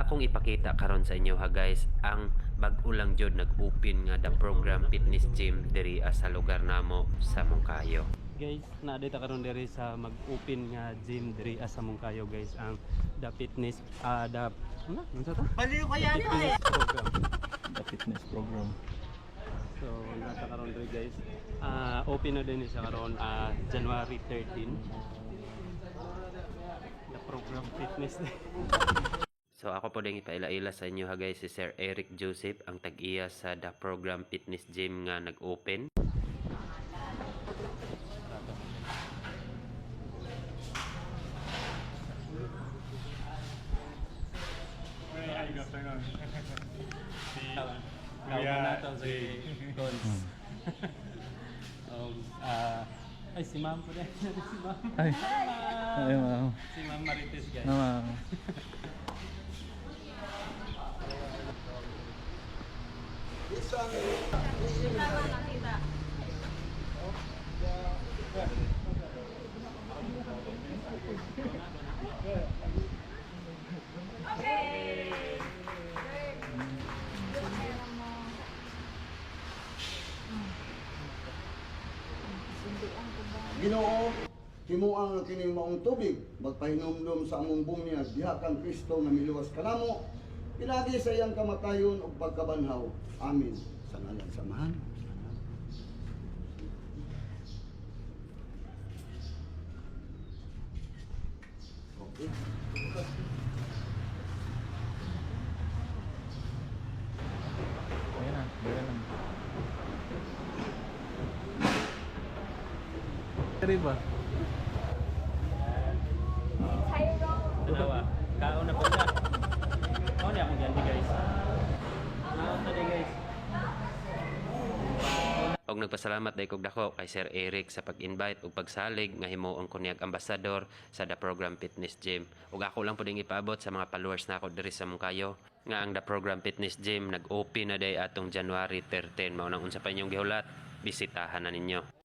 akong ipakita karon sa inyo ha guys ang bag-o lang jud nag-open nga the program fitness gym diri sa lugar namo sa Mungkayo. Guys, naadita karon diri sa mag-open nga gym diri sa Mungkayo guys ang the fitness unsa ta? Baliw ko yan Fitness program. The fitness program. So, nasa karon diri guys. Open na din siya karon January 13. The program fitness. So ako po din ipaila-ila sa inyo ha guys si Sir Eric Joseph ang tag-iya sa The Program Fitness Gym nga nag-open. Ay si Ma'am po din. Si Ma'am. Ay, ma'am. Si Ma'am Marites guys. Ma'am. Ginoo, himuang kini maong tubig, magpahinumdum sa among bumya, diha kang Kristo nga miluwas kanamo, pinagi sa iyang kamatayon ug pagkabanhaw. Amin. Sa ngalan samahan. Okay. Ayan na, ayan na. Dari ba? Dalawa. Kaon na po siya. Kaon na akong ganti guys. Kaon na din guys. Og nagpasalamat dai kog dako kay Sir Eric sa pag-invite ug pagsalig nga himuon ko niyag ambassador sa The Program Fitness Gym. Ug ako lang puding ipaabot sa mga followers nako diri sa Mungkayo nga ang The Program Fitness Gym nag-open na day atong January 13. Mao nang unsa pa inyong gihulat, bisitahan na ninyo.